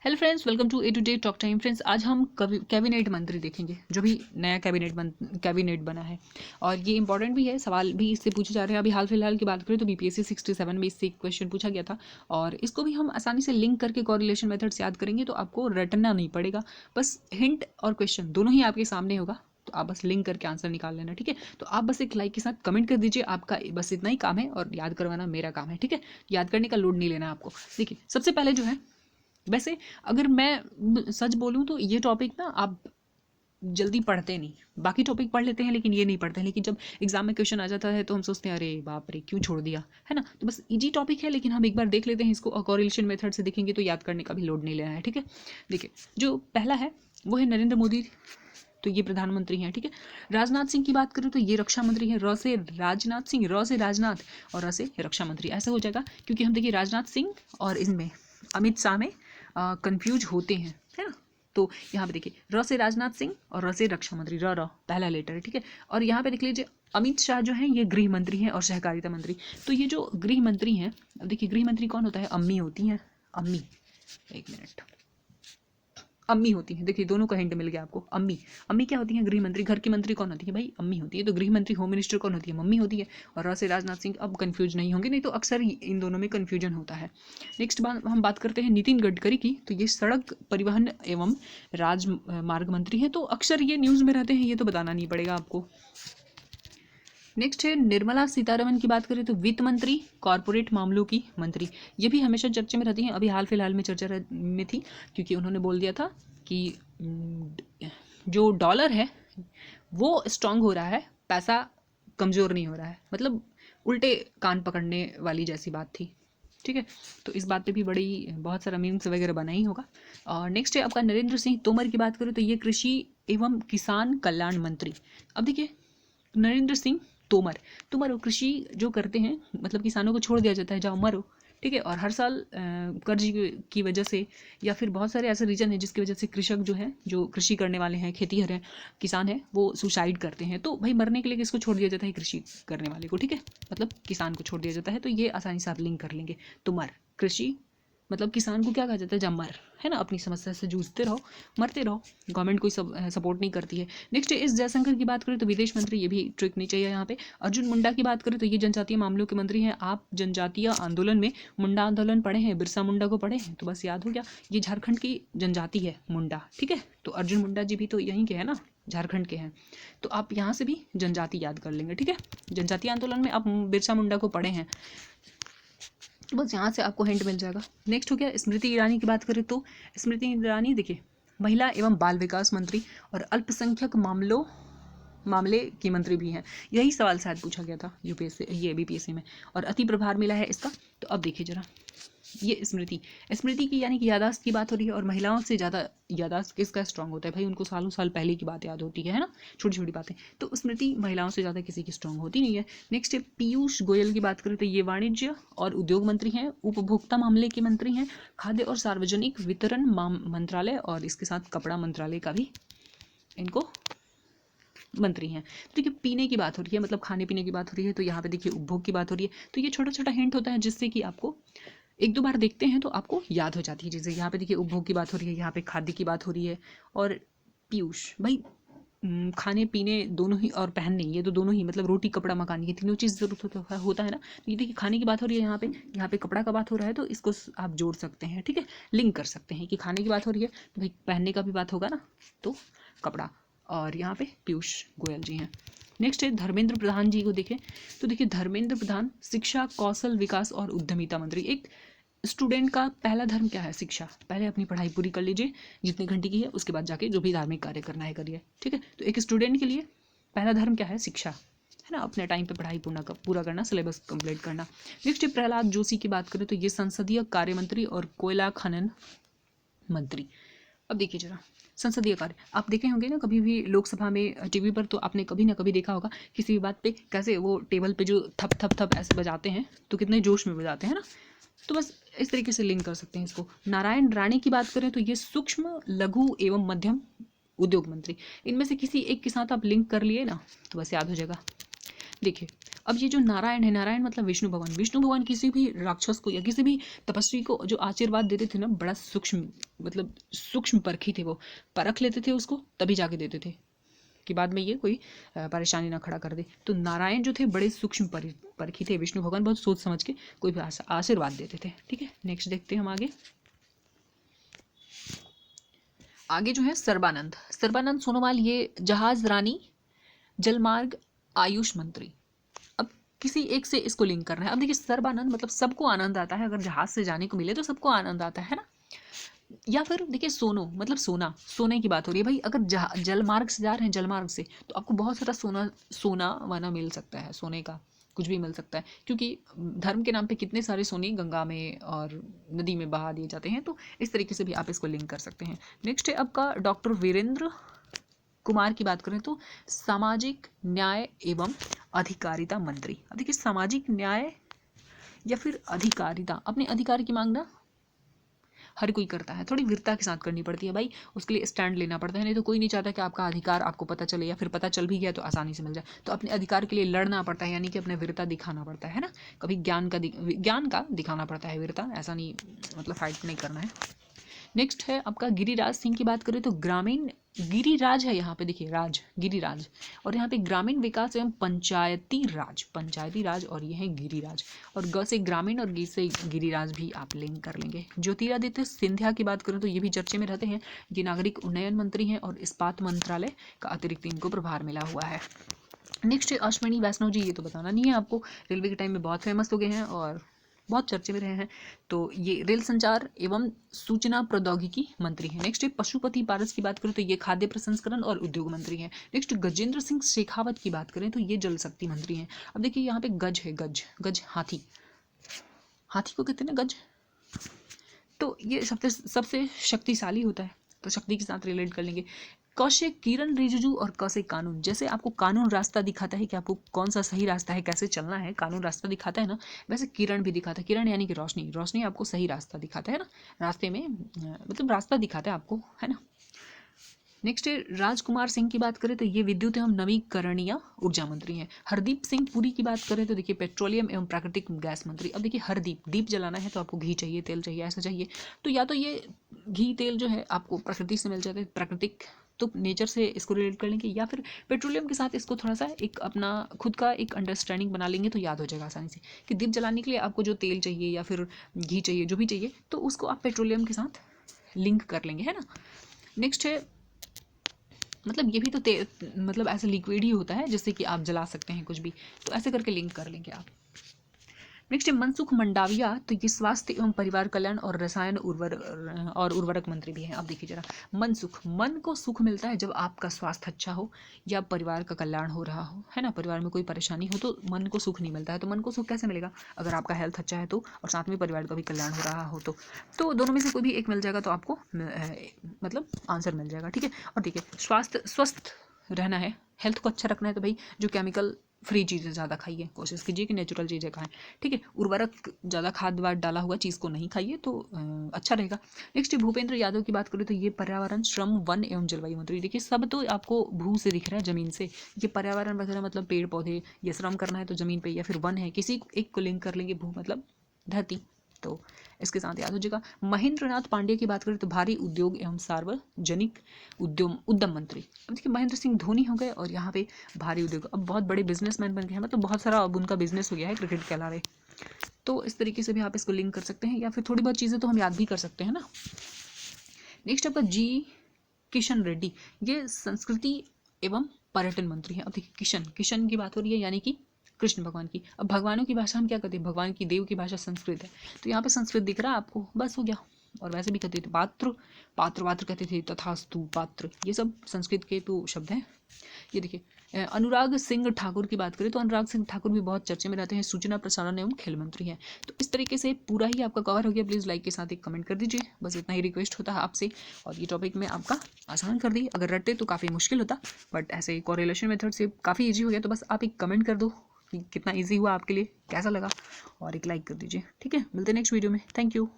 Hello friends, welcome to a today talk time. Friends, आज हम cabinet मंत्री देखेंगे, जो भी नया कैबिनेट बना है। और ये इंपॉर्टेंट भी है, सवाल भी इससे पूछे जा रहे हैं। अभी हाल फिलहाल की बात करें तो बीपीएससी 67 में इससे क्वेश्चन पूछा गया था, और इसको भी हम आसानी से लिंक करके कोरिलेशन मेथड से याद करेंगे, तो आपको रटना नहीं पड़ेगा। बस हिंट और क्वेश्चन दोनों ही आपके सामने होगा, तो आप बस लिंक करके आंसर निकाल लेना। ठीक है, तो आप बस एक लाइक के साथ कमेंट कर दीजिए। आपका बस इतना ही काम है, और याद करवाना मेरा काम है। ठीक है, याद करने का लोड नहीं लेना आपको। देखिए, सबसे पहले जो है, वैसे अगर मैं सच बोलूं तो ये टॉपिक ना आप जल्दी पढ़ते नहीं। बाकी टॉपिक पढ़ लेते हैं, लेकिन ये नहीं पढ़ते हैं। लेकिन जब एग्जाम में क्वेश्चन आ जाता है तो हम सोचते हैं, अरे बाप रे, क्यों छोड़ दिया, है ना। तो बस इजी टॉपिक है, लेकिन हम एक बार देख लेते हैं इसको, और कोरिलेशन मेथड से देखेंगे तो याद करने का भी लोड नहीं लेना है। ठीक है, देखिए, जो पहला है वो है नरेंद्र मोदी, तो ये प्रधानमंत्री हैं। ठीक है, राजनाथ सिंह की बात करूँ तो ये रक्षा मंत्री हैं। र से राजनाथ सिंह, र से राजनाथ, और र से रक्षा मंत्री। ऐसा हो जाएगा क्योंकि हम देखिए राजनाथ सिंह और इनमें अमित शाह में कंफ्यूज होते हैं, है ना। तो यहाँ पे देखिए र से राजनाथ सिंह और र से रक्षा मंत्री, र पहला लेटर है। ठीक है, और यहाँ पे देख लीजिए अमित शाह जो हैं ये गृह मंत्री हैं और सहकारिता मंत्री। तो ये जो गृह मंत्री हैं, अब देखिए गृह मंत्री कौन होता है, अम्मी होती हैं। अम्मी, एक मिनट, अम्मी होती हैं। देखिए दोनों का हिंट मिल गया आपको। अम्मी, अम्मी क्या होती हैं, गृह मंत्री। घर की मंत्री कौन होती है भाई, अम्मी होती है। तो गृह मंत्री, होम मिनिस्टर कौन होती है, मम्मी होती है। और र से राजनाथ सिंह, अब कंफ्यूज नहीं होंगे, नहीं तो अक्सर इन दोनों में कंफ्यूजन होता है। नेक्स्ट बात हम बात करते हैं नितिन गडकरी की, तो ये सड़क परिवहन एवं राजमार्ग मंत्री हैं। तो अक्सर ये न्यूज़ में रहते हैं, ये तो बताना नहीं पड़ेगा आपको। नेक्स्ट है निर्मला सीतारमन की बात करें तो वित्त मंत्री, कॉरपोरेट मामलों की मंत्री। ये भी हमेशा चर्चा में रहती हैं। अभी हाल फिलहाल में चर्चा में थी, क्योंकि उन्होंने बोल दिया था कि जो डॉलर है वो स्ट्रांग हो रहा है, पैसा कमज़ोर नहीं हो रहा है। मतलब उल्टे कान पकड़ने वाली जैसी बात थी। ठीक है, तो इस बात पे भी बड़ी बहुत सारा मीम्स वगैरह बना ही होगा। और नेक्स्ट है आपका नरेंद्र सिंह तोमर की बात करें तो ये कृषि एवं किसान कल्याण मंत्री। अब देखिए नरेंद्र सिंह तोमर, वो कृषि जो करते हैं, मतलब किसानों को छोड़ दिया जाता है, जाओ मरो। ठीक है, और हर साल कर्ज की वजह से, या फिर बहुत सारे ऐसे रीजन है जिसकी वजह से कृषक जो है, जो कृषि करने वाले हैं, खेतीहर हैं, किसान हैं, वो सुसाइड करते हैं। तो भाई मरने के लिए किसको छोड़ दिया जाता है, कृषि करने वाले को। ठीक है, मतलब किसान को छोड़ दिया जाता है। तो ये आसानी से आप लिंक कर लेंगे। तोमर, कृषि, मतलब किसान को क्या कहा जाता है, जमर, है ना। अपनी समस्या से जूझते रहो, मरते रहो, गवर्नमेंट कोई सपोर्ट नहीं करती है। नेक्स्ट इस जयशंकर की बात करें तो विदेश मंत्री, ये भी ट्रिक नहीं चाहिए यहाँ पे। अर्जुन मुंडा की बात करें तो ये जनजातीय मामलों के मंत्री हैं। आप जनजातीय आंदोलन में मुंडा आंदोलन पढ़े हैं, बिरसा मुंडा को पढ़े हैं, तो बस याद हो गया, ये झारखंड की जनजाति है मुंडा। ठीक है, तो अर्जुन मुंडा जी भी तो यहीं के हैं ना, झारखंड के हैं। तो आप यहाँ से भी जनजाति याद कर लेंगे। ठीक है, जनजातीय आंदोलन में आप बिरसा मुंडा को पढ़े हैं, तो बस यहाँ से आपको हिंट मिल जाएगा। नेक्स्ट हो गया स्मृति ईरानी की बात करें तो स्मृति ईरानी देखिए महिला एवं बाल विकास मंत्री और अल्पसंख्यक मामले की मंत्री भी हैं। यही सवाल शायद पूछा गया था यूपीएससी, ये बीपीएससी में, और अति प्रभार मिला है इसका। तो अब देखिए जरा, ये स्मृति की यानी कि यादाश्त की बात हो रही है। और महिलाओं से ज़्यादा यादाश्त किसका स्ट्रांग होता है भाई, उनको सालों साल पहले की बात याद होती है ना, छोटी छोटी बातें। तो स्मृति महिलाओं से ज़्यादा किसी की स्ट्रांग होती नहीं है। नेक्स्ट है पीयूष गोयल की बात करें तो ये वाणिज्य और उद्योग मंत्री हैं, उपभोक्ता मामले के मंत्री हैं, खाद्य और सार्वजनिक वितरण मंत्रालय, और इसके साथ कपड़ा मंत्रालय का भी इनको मंत्री हैं। तो देखिए पीने की बात हो रही है, मतलब खाने पीने की बात हो रही है, तो यहाँ पे देखिए उपभोग की बात हो रही है। तो ये छोटा छोटा हिंट होता है, जिससे कि आपको एक दो बार देखते हैं तो आपको याद हो जाती है चीज़ें। यहाँ पे देखिए उपभोग की बात हो रही है, यहाँ पे खाद्य की बात हो रही है, और पीयूष भाई खाने पीने दोनों ही, और पहनने, ये तो दोनों ही, मतलब रोटी कपड़ा मकान, ये तीनों चीज़ जरूरत होता है ना। तो ये देखिए खाने की बात हो रही है, यहाँ पे कपड़ा का बात हो रहा है, तो इसको आप जोड़ सकते हैं। ठीक है, लिंक कर सकते हैं कि खाने की बात हो रही है तो भाई पहनने का भी बात होगा ना, तो कपड़ा, और यहाँ पे पीयूष गोयल जी हैं। नेक्स्ट है धर्मेंद्र प्रधान जी को देखें तो देखिए धर्मेंद्र प्रधान शिक्षा, कौशल विकास और उद्यमिता मंत्री। एक स्टूडेंट का पहला धर्म क्या है, शिक्षा। पहले अपनी पढ़ाई पूरी कर लीजिए जितने घंटे की है, उसके बाद जाके जो भी धार्मिक कार्य करना है करिए। ठीक है, तो एक स्टूडेंट के लिए पहला धर्म क्या है, शिक्षा, है ना। अपने टाइम पे पढ़ाई पूरा करना, सिलेबस कंप्लीट करना। नेक्स्ट है प्रहलाद जोशी की बात करें तो ये संसदीय कार्य मंत्री और कोयला खनन मंत्री। अब देखिए जरा संसदीय कार्य, आप देखे होंगे ना कभी भी लोकसभा में टीवी पर, तो आपने कभी ना कभी देखा होगा किसी भी बात पे कैसे वो टेबल पे जो थप थप थप ऐसे बजाते हैं, तो कितने जोश में बजाते हैं ना। तो बस इस तरीके से लिंक कर सकते हैं इसको। नारायण राणे की बात करें तो ये सूक्ष्म लघु एवं मध्यम उद्योग मंत्री। इनमें से किसी एक के साथ आप लिंक कर लिए ना तो बस याद हो जाएगा। देखिए अब ये जो नारायण है, नारायण मतलब विष्णु भगवान। विष्णु भगवान किसी भी राक्षस को या किसी भी तपस्वी को जो आशीर्वाद देते थे ना, बड़ा सूक्ष्म मतलब सूक्ष्म परखी थे, वो परख लेते थे उसको तभी जाके देते थे कि बाद में ये कोई परेशानी ना खड़ा कर दे। तो नारायण जो थे बड़े सूक्ष्म परखी थे, विष्णु भगवान बहुत सोच समझ के कोई भी आशीर्वाद देते थे। ठीक है, नेक्स्ट देखते हैं हम आगे। आगे जो है सर्बानंद सोनोवाल, ये जहाज रानी, जलमार्ग, आयुष मंत्री। अब किसी एक से इसको लिंक करना है। अब देखिए सर्बानंद मतलब सबको आनंद आता है, अगर जहाज से जाने को मिले तो सबको आनंद आता है ना। या फिर देखिए सोनो मतलब सोने की बात हो रही है भाई, अगर जलमार्ग से जा रहे हैं, जलमार्ग से, तो आपको बहुत सारा सोना वाना मिल सकता है, सोने का कुछ भी मिल सकता है, क्योंकि धर्म के नाम पे कितने सारे सोने गंगा में और नदी में बहा दिए जाते हैं। तो इस तरीके से भी आप इसको लिंक कर सकते हैं। नेक्स्ट है आपका डॉक्टर वीरेंद्र कुमार की बात करें तो सामाजिक न्याय एवं अधिकारिता मंत्री। अब देखिए सामाजिक न्याय या फिर अधिकारिता, अपने अधिकार की मांगना हर कोई करता है, थोड़ी वीरता के साथ करनी पड़ती है भाई, उसके लिए स्टैंड लेना पड़ता है। नहीं तो कोई नहीं चाहता कि आपका अधिकार आपको पता चले, या फिर पता चल भी गया तो आसानी से मिल जाए। तो अपने अधिकार के लिए लड़ना पड़ता है, यानी कि अपने वीरता दिखाना पड़ता है ना। कभी ज्ञान का दिखाना पड़ता है वीरता, ऐसा नहीं मतलब फाइट नहीं करना है। नेक्स्ट है आपका गिरिराज सिंह की बात करें तो ग्रामीण, गिरिराज है यहाँ पे, देखिए राज, गिरिराज, और यहाँ पे ग्रामीण विकास एवं पंचायती राज, और ये है गिरिराज। और ग से ग्रामीण और गी से गिरिराज भी आप लिंक कर लेंगे। ज्योतिरादित्य सिंधिया की बात करें तो ये भी चर्चे में रहते हैं, ये नागरिक उन्नयन मंत्री हैं और इस्पात मंत्रालय का अतिरिक्त इनको प्रभार मिला हुआ है। नेक्स्ट है अश्विनी वैष्णव जी, ये तो बताना नहीं है आपको, रेलवे के टाइम में बहुत फेमस हो गए हैं और बहुत चर्चे में रहे हैं। तो ये रेल संचार एवं सूचना प्रौद्योगिकी मंत्री हैं। नेक्स्ट है पशुपति पारस की बात करें तो ये खाद्य प्रसंस्करण और उद्योग मंत्री हैं। नेक्स्ट गजेंद्र सिंह शेखावत की बात करें तो ये जल शक्ति मंत्री हैं। अब देखिए यहाँ पे गज है, गज हाथी को कहते हैं ना गज, तो ये सबसे शक्तिशाली होता है, तो शक्ति के साथ रिलेट कर लेंगे। क से किरण रिजिजू और क से कानून, जैसे आपको कानून रास्ता दिखाता है कि आपको कौन सा सही रास्ता है, कैसे चलना है, कानून रास्ता दिखाता है ना, वैसे किरण भी दिखाता है। किरण यानी कि रोशनी आपको सही रास्ता दिखाता है ना, रास्ते में मतलब रास्ता दिखाता है आपको, है ना। नेक्स्ट है राजकुमार सिंह की बात करें तो ये विद्युत एवं नवीकरणीय ऊर्जा मंत्री हैं। हरदीप सिंह पुरी की बात करें तो देखिए पेट्रोलियम एवं प्राकृतिक गैस मंत्री। अब देखिए हरदीप, दीप जलाना है तो आपको घी चाहिए, तेल चाहिए, ऐसा चाहिए। तो या तो ये घी तेल जो है आपको प्रकृति से मिल जाता है, प्राकृतिक तो नेचर से इसको रिलेट कर लेंगे, या फिर पेट्रोलियम के साथ इसको थोड़ा सा एक अपना खुद का एक अंडरस्टैंडिंग बना लेंगे तो याद हो जाएगा आसानी से कि दीप जलाने के लिए आपको जो तेल चाहिए या फिर घी चाहिए, जो भी चाहिए, तो उसको आप पेट्रोलियम के साथ लिंक कर लेंगे, है ना। नेक्स्ट है मतलब ये भी तो मतलब ऐसा लिक्विड ही होता है जिससे कि आप जला सकते हैं कुछ भी, तो ऐसे करके लिंक कर लेंगे आप। नेक्स्ट है मनसुख मंडाविया, तो ये स्वास्थ्य एवं परिवार कल्याण और रसायन उर्वरक मंत्री भी हैं। अब देखिए जरा, मन को सुख मिलता है जब आपका स्वास्थ्य अच्छा हो या परिवार का कल्याण हो रहा हो, है ना। परिवार में कोई परेशानी हो तो मन को सुख नहीं मिलता है, तो मन को सुख कैसे मिलेगा, अगर आपका हेल्थ अच्छा है तो, और साथ में परिवार का भी कल्याण हो रहा हो तो दोनों में से कोई भी एक मिल जाएगा तो आपको मतलब आंसर मिल जाएगा। ठीक है, और देखिए स्वस्थ रहना है, हेल्थ को अच्छा रखना है तो भाई जो केमिकल फ्री चीज़ें ज़्यादा खाइए, कोशिश कीजिए कि नेचुरल चीज़ें खाएं। ठीक है, उर्वरक ज़्यादा खाद वाद डाला हुआ चीज़ को नहीं खाइए तो अच्छा रहेगा। नेक्स्ट भूपेंद्र यादव की बात करें तो ये पर्यावरण, श्रम, वन एवं जलवायु मंत्री। देखिए सब तो आपको भू से दिख रहा है, जमीन से, ये पर्यावरण वगैरह मतलब पेड़ पौधे, ये श्रम करना है तो जमीन पे, या फिर वन है, किसी एक को लिंक कर लेंगे, भू मतलब धरती, तो इसके साथ याद हो जाएगा। महेंद्र नाथ पांडे की बात करें तो भारी उद्योग एवं सार्वजनिक उद्यम मंत्री। अब देखिए महेंद्र सिंह धोनी हो गए और यहाँ पे भारी उद्योग, अब बहुत बड़े बिजनेसमैन बन गए हैं, मतलब बहुत सारा अब उनका बिजनेस हो गया है क्रिकेट के अलावा। तो इस तरीके से भी आप इसको लिंक कर सकते हैं, या फिर थोड़ी बहुत चीज़ें तो हम याद भी कर सकते हैं ना। नेक्स्ट आपका जी किशन रेड्डी, ये संस्कृति एवं पर्यटन मंत्री हैं। अब देखिए किशन की बात हो रही है, यानी कि कृष्ण भगवान की। अब भगवानों की भाषा हम क्या कहते हैं, भगवान की देव की भाषा संस्कृत है, तो यहाँ पे संस्कृत दिख रहा है आपको, बस हो गया। और वैसे भी कहते थे पात्र कहते थे, तथास्तु पात्र, ये सब संस्कृत के तो शब्द हैं। ये देखिए अनुराग सिंह ठाकुर की बात करें तो अनुराग सिंह ठाकुर भी बहुत चर्चे में रहते हैं, सूचना प्रसारण एवं खेल मंत्री हैं। तो इस तरीके से पूरा ही आपका कवर हो गया। प्लीज़ लाइक के साथ एक कमेंट कर दीजिए, बस इतना ही रिक्वेस्ट होता है आपसे। और ये टॉपिक में आपका आसान कर दी, अगर रटते तो काफ़ी मुश्किल होता, बट ऐसे कोरिलेशन मेथड से काफ़ी ईजी हो गया। तो बस आप एक कमेंट कर दो कि कितना ईजी हुआ आपके लिए, कैसा लगा, और एक लाइक कर दीजिए। ठीक है, मिलते हैं नेक्स्ट वीडियो में। Thank you.